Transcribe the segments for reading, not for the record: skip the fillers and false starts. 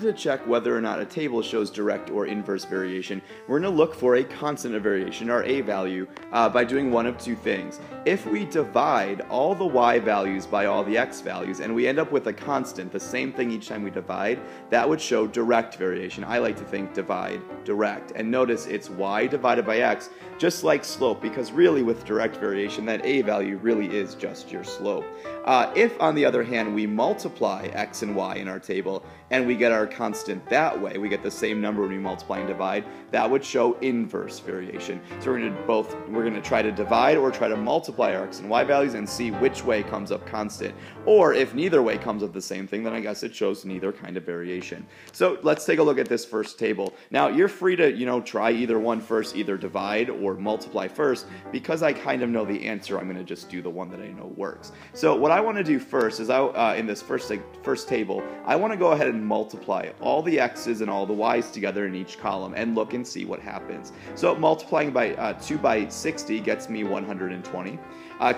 to check whether or not a table shows direct or inverse variation, we're going to look for a constant of variation, our a value, by doing one of two things. If we divide all the y values by all the x values and we end up with a constant, the same thing each time we divide, that would show direct variation. I like to think divide direct. And notice it's y divided by x, just like slope, because really with direct variation, that a value really is just your slope. If, on the other hand, we multiply x and y in our table and we get our constant that way, we get the same number when we multiply and divide, that would show inverse variation. So we're going to try to divide or try to multiply our x and y values and see which way comes up constant. Or if neither way comes up the same thing, then I guess it shows neither kind of variation. So let's take a look at this first table. Now you're free to, try either one first, either divide or multiply first. Because I kind of know the answer, I'm going to just do the one that I know works. So what I want to do first is in this first table, I want to go ahead and multiply all the x's and all the y's together in each column and look and see what happens. So multiplying by 2 by 60 gets me 120.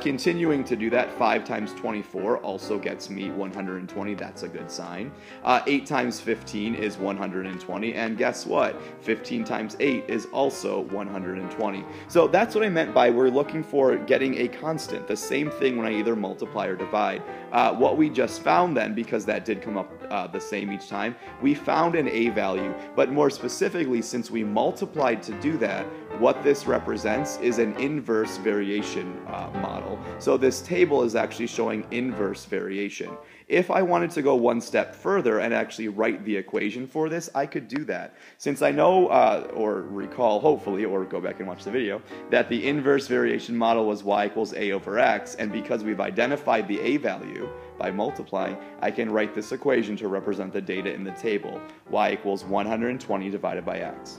Continuing to do that, 5 times 24 also gets me 120. That's a good sign. 8 times 15 is 120. And guess what? 15 times 8 is also 120. So that's what I meant by we're looking for getting a constant, the same thing when I either multiply or divide. What we just found then, because that did come up the same each time, we found an a value. But more specifically, since we multiplied to do that, what this represents is an inverse variation model. So this table is actually showing inverse variation. If I wanted to go one step further and actually write the equation for this, I could do that. Since I know, or recall hopefully, or go back and watch the video, that the inverse variation model was y equals a over x, and because we've identified the a value by multiplying, I can write this equation to represent the data in the table. Y equals 120 divided by x.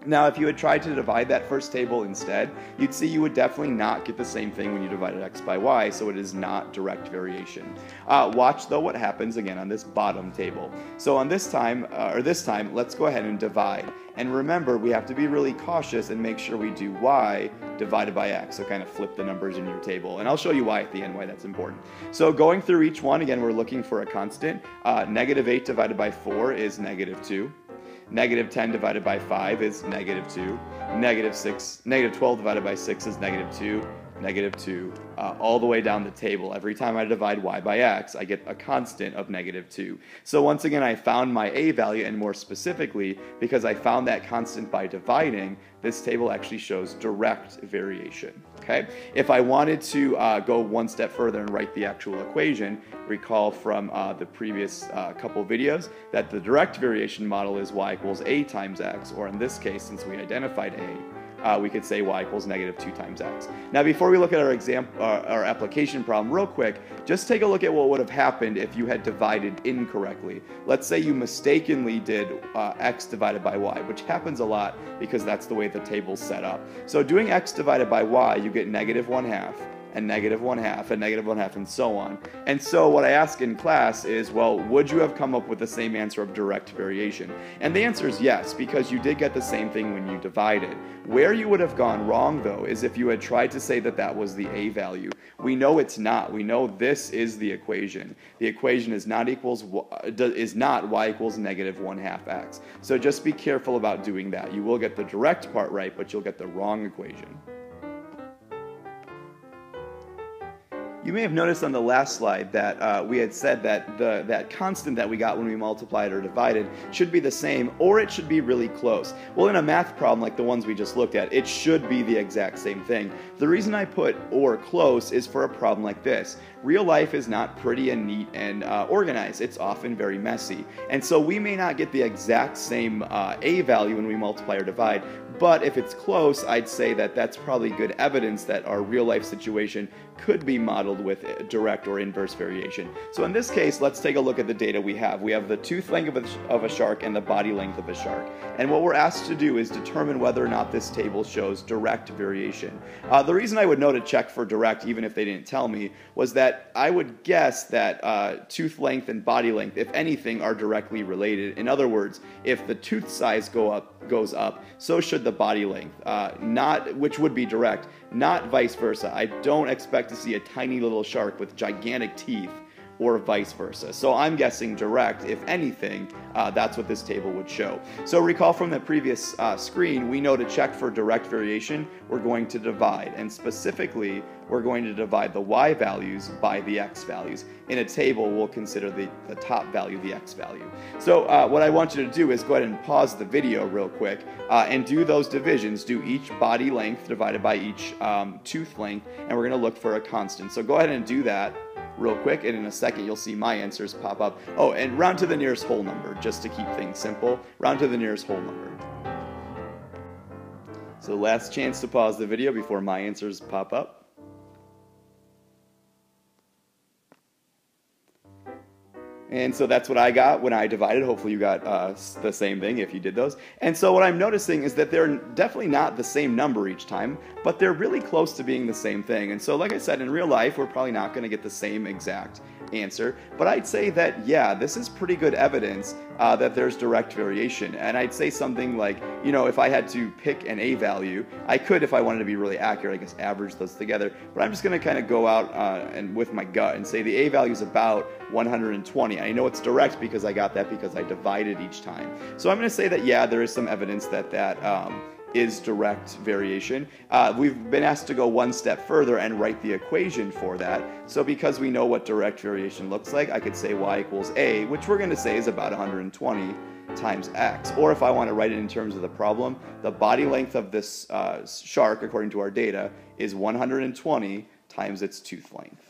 Now, if you had tried to divide that first table instead, you'd see you would definitely not get the same thing when you divided x by y, so it is not direct variation. Watch, though, what happens again on this bottom table. So on this time, let's go ahead and divide. And remember, we have to be really cautious and make sure we do y divided by x, so kind of flip the numbers in your table. And I'll show you why at the end, why that's important. So going through each one, again, we're looking for a constant. Negative 8 divided by 4 is negative 2. Negative 10 divided by 5 is negative 2. Negative 12 divided by 6 is negative 2. Negative 2, all the way down the table. Every time I divide y by x, I get a constant of negative 2. So once again, I found my a value, and more specifically, because I found that constant by dividing, this table actually shows direct variation. Okay? If I wanted to go one step further and write the actual equation, recall from the previous couple videos that the direct variation model is y equals a times x, or in this case, since we identified a, we could say y equals negative 2 times x. Now, before we look at our application problem real quick, just take a look at what would have happened if you had divided incorrectly. Let's say you mistakenly did x divided by y, which happens a lot because that's the way the table's set up. So doing x divided by y, you get negative 1/2. And negative 1/2, and negative 1/2, and so on. And so what I ask in class is, well, would you have come up with the same answer of direct variation? And the answer is yes, because you did get the same thing when you divided. Where you would have gone wrong, though, is if you had tried to say that that was the a value. We know it's not. We know this is the equation. The equation is not y equals negative 1/2 x. So just be careful about doing that. You will get the direct part right, but you'll get the wrong equation. You may have noticed on the last slide that we had said that that constant that we got when we multiplied or divided should be the same, or it should be really close. Well, in a math problem like the ones we just looked at, it should be the exact same thing. The reason I put or close is for a problem like this. Real life is not pretty and neat and organized. It's often very messy. And so we may not get the exact same a value when we multiply or divide, but if it's close, I'd say that that's probably good evidence that our real life situation could be modeled with direct or inverse variation. So in this case, let's take a look at the data we have. We have the tooth length of a shark and the body length of a shark. And what we're asked to do is determine whether or not this table shows direct variation. The reason I would know to check for direct, even if they didn't tell me, was that I would guess that tooth length and body length, if anything, are directly related. In other words, if the tooth size goes up, so should the body length, which would be direct, not vice versa. I don't expect to see a tiny little shark with gigantic teeth or vice versa. So I'm guessing direct, if anything, that's what this table would show. So recall from the previous screen, we know to check for direct variation, we're going to divide, and specifically, we're going to divide the y values by the x values. In a table, we'll consider the top value the x value. So what I want you to do is go ahead and pause the video real quick and do those divisions. Do each body length divided by each tooth length, and we're going to look for a constant. So go ahead and do that real quick, and in a second you'll see my answers pop up. Oh, and round to the nearest whole number, just to keep things simple. Round to the nearest whole number. So last chance to pause the video before my answers pop up. And so that's what I got when I divided. Hopefully you got the same thing if you did those. And so what I'm noticing is that they're definitely not the same number each time, but they're really close to being the same thing. And so like I said, in real life, we're probably not going to get the same exact answer, but I'd say that, yeah, this is pretty good evidence that there's direct variation. And I'd say something like, you know, if I had to pick an a value, I could, if I wanted to be really accurate, I guess average those together, but I'm just going to kind of go out and with my gut and say the a value is about 120. I know it's direct because I got that because I divided each time. So I'm going to say that, yeah, there is some evidence that is direct variation. We've been asked to go one step further and write the equation for that. So because we know what direct variation looks like, I could say y equals a, which we're going to say is about 120 times x. Or if I want to write it in terms of the problem, the body length of this shark, according to our data, is 120 times its tooth length.